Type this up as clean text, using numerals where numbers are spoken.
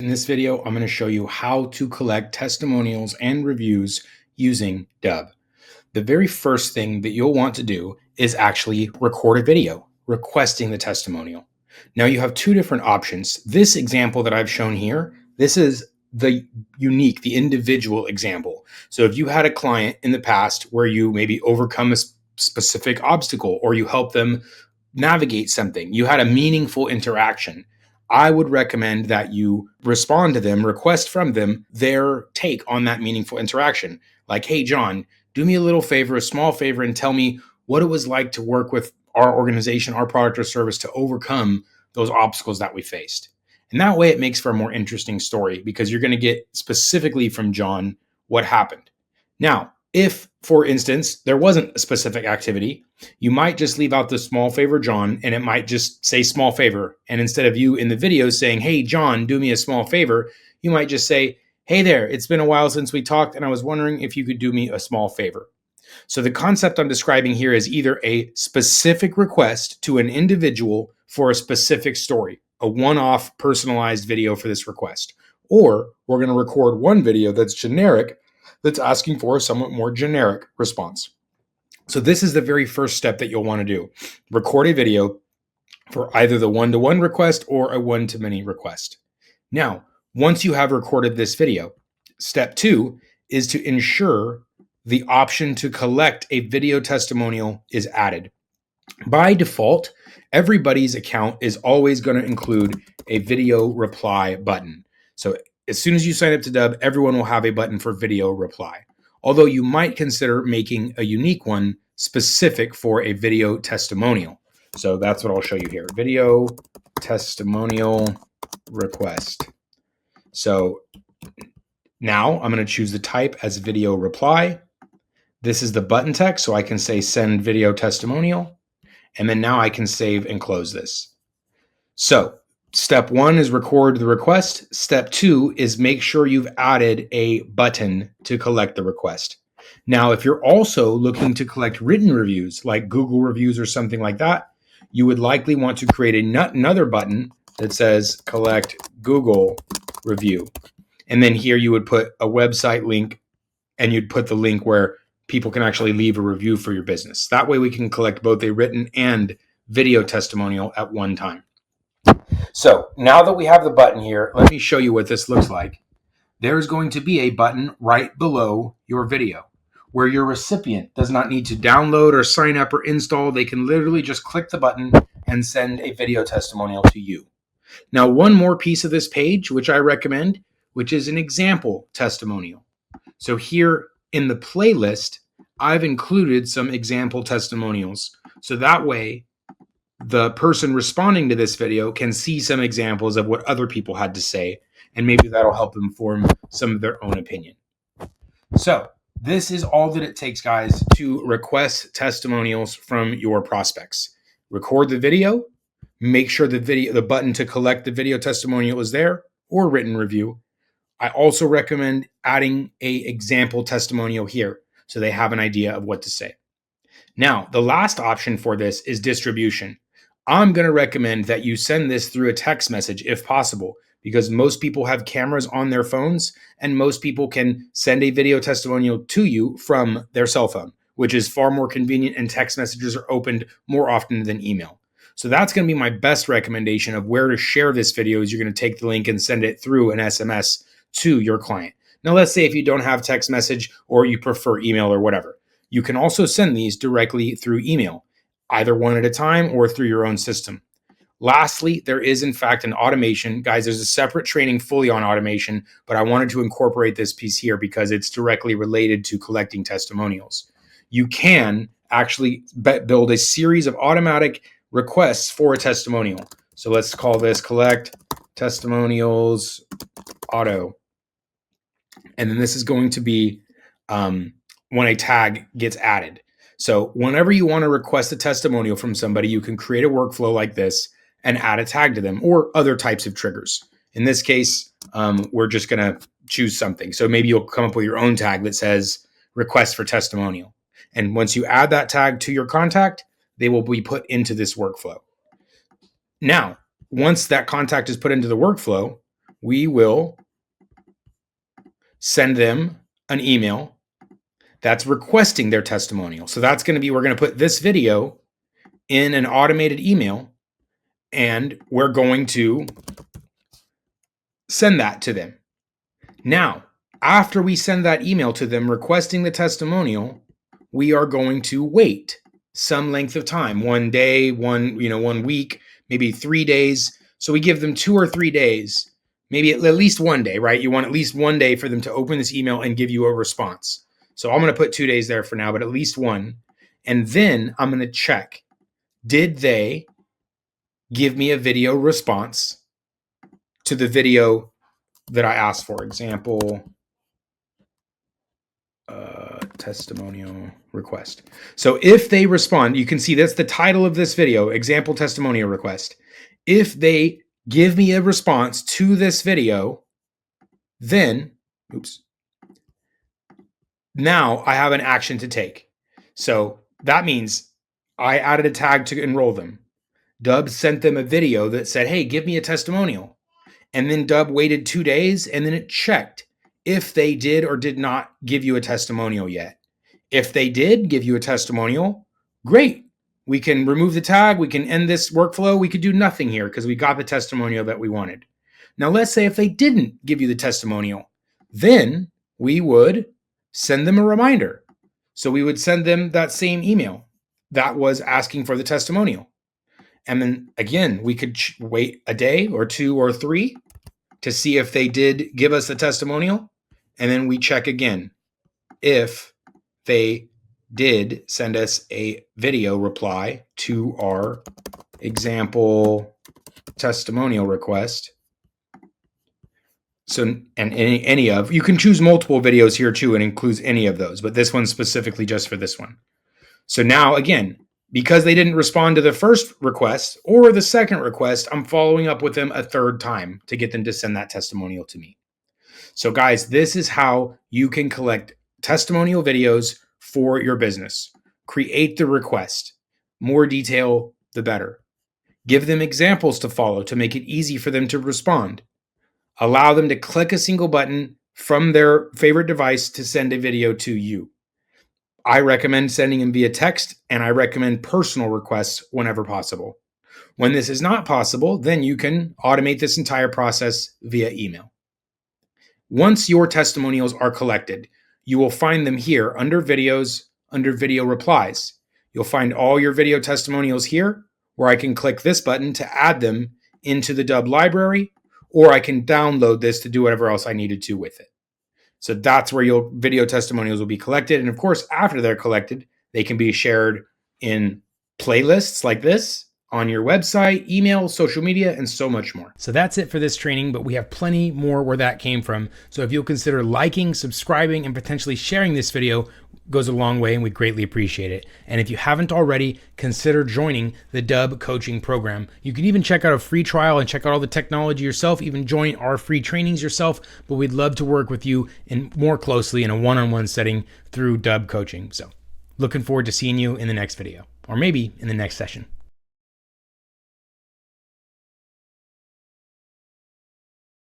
In this video, I'm going to show you how to collect testimonials and reviews using Dubb. The very first thing that you'll want to do is actually record a video requesting the testimonial. Now you have two different options. This example that I've shown here, this is the individual example. So if you had a client in the past where you maybe overcome a specific obstacle or you help them navigate something, you had a meaningful interaction, I would recommend that you respond to them, request from them their take on that meaningful interaction. Like, hey, John, do me a little favor, a small favor, and tell me what it was like to work with our organization, our product or service to overcome those obstacles that we faced. And that way it makes for a more interesting story because you're going to get specifically from John what happened. Now, if, for instance, there wasn't a specific activity, you might just leave out the small favor, John, and it might just say small favor. And instead of you in the video saying, hey, John, do me a small favor, you might just say, hey there, it's been a while since we talked, and I was wondering if you could do me a small favor. So the concept I'm describing here is either a specific request to an individual for a specific story, a one-off personalized video for this request, or we're going to record one video that's generic, that's asking for a somewhat more generic response. So this is the very first step that you'll want to do. Record a video for either the one-to-one request or a one-to-many request. Now, once you have recorded this video, step 2 is to ensure the option to collect a video testimonial is added. By default, everybody's account is always going to include a video reply button. So as soon as you sign up to Dubb, everyone will have a button for video reply. Although you might consider making a unique one specific for a video testimonial. So that's what I'll show you here. Video testimonial request. So now I'm going to choose the type as video reply. This is the button text, so I can say send video testimonial. And then now I can save and close this. So step 1 is record the request. Step 2 is make sure you've added a button to collect the request. Now, if you're also looking to collect written reviews like Google reviews or something like that, you would likely want to create another button that says collect Google review. And then here you would put a website link and you'd put the link where people can actually leave a review for your business. That way we can collect both a written and video testimonial at one time. So now that we have the button here, let me show you what this looks like. There's going to be a button right below your video where your recipient does not need to download or sign up or install. They can literally just click the button and send a video testimonial to you. Now, one more piece of this page, which I recommend, which is an example testimonial. So here in the playlist, I've included some example testimonials. So that way, the person responding to this video can see some examples of what other people had to say, and maybe that'll help them form some of their own opinion. So this is all that it takes, guys, to request testimonials from your prospects. Record the video, make sure the button to collect the video testimonial is there, or written review. I also recommend adding an example testimonial here so they have an idea of what to say. Now, the last option for this is distribution. I'm going to recommend that you send this through a text message if possible, because most people have cameras on their phones and most people can send a video testimonial to you from their cell phone, which is far more convenient, and text messages are opened more often than email. So that's going to be my best recommendation of where to share this video. Is you're going to take the link and send it through an SMS to your client. Now, let's say if you don't have text message or you prefer email or whatever, you can also send these directly through email, either one at a time or through your own system. Lastly, there is in fact an automation. Guys, there's a separate training fully on automation, but I wanted to incorporate this piece here because it's directly related to collecting testimonials. You can actually build a series of automatic requests for a testimonial. So let's call this collect testimonials auto. And then this is going to be when a tag gets added. So whenever you want to request a testimonial from somebody, you can create a workflow like this and add a tag to them or other types of triggers. In this case, we're just going to choose something. So maybe you'll come up with your own tag that says request for testimonial. And once you add that tag to your contact, they will be put into this workflow. Now, once that contact is put into the workflow, we will send them an email that's requesting their testimonial. So that's going to be, we're going to put this video in an automated email, and we're going to send that to them. Now, after we send that email to them requesting the testimonial, we are going to wait some length of time, 1 day, 1 week, maybe 3 days. So we give them 2 or 3 days, maybe at least 1 day, right? You want at least 1 day for them to open this email and give you a response. So I'm going to put 2 days there for now, but at least 1. And then I'm going to check, did they give me a video response to the video that I asked for? Example, testimonial request. So if they respond, you can see that's the title of this video, example testimonial request. If they give me a response to this video, then, now I have an action to take. So that means I added a tag to enroll them. Dubb sent them a video that said, hey, give me a testimonial. And then Dubb waited 2 days, and then it checked if they did or did not give you a testimonial yet. If they did give you a testimonial, great. We can remove the tag. We can end this workflow. We could do nothing here because we got the testimonial that we wanted. Now, let's say if they didn't give you the testimonial, then we would send them a reminder. So we would send them that same email that was asking for the testimonial. And then again, we could wait a day or 2 or 3 to see if they did give us the testimonial. And then we check again if they did send us a video reply to our example testimonial request. So, and any of, you can choose multiple videos here too, and includes any of those, but this one's specifically just for this one. So now again, because they didn't respond to the first request or the second request, I'm following up with them a third time to get them to send that testimonial to me. So guys, this is how you can collect testimonial videos for your business. Create the request. More detail, the better. Give them examples to follow to make it easy for them to respond. Allow them to click a single button from their favorite device to send a video to you. I recommend sending them via text, and I recommend personal requests whenever possible. When this is not possible, then you can automate this entire process via email. Once your testimonials are collected, you will find them here under videos, under video replies. You'll find all your video testimonials here, where I can click this button to add them into the Dubb library, or I can download this to do whatever else I needed to with it. So that's where your video testimonials will be collected. And of course, after they're collected, they can be shared in playlists like this, on your website, email, social media, and so much more. So that's it for this training, but we have plenty more where that came from. So if you'll consider liking, subscribing, and potentially sharing this video, goes a long way, and we greatly appreciate it. And if you haven't already, consider joining the Dubb Coaching program. You can even check out a free trial and check out all the technology yourself, even join our free trainings yourself, but we'd love to work with you in more closely in a one-on-one setting through Dubb Coaching. So looking forward to seeing you in the next video, or maybe in the next session.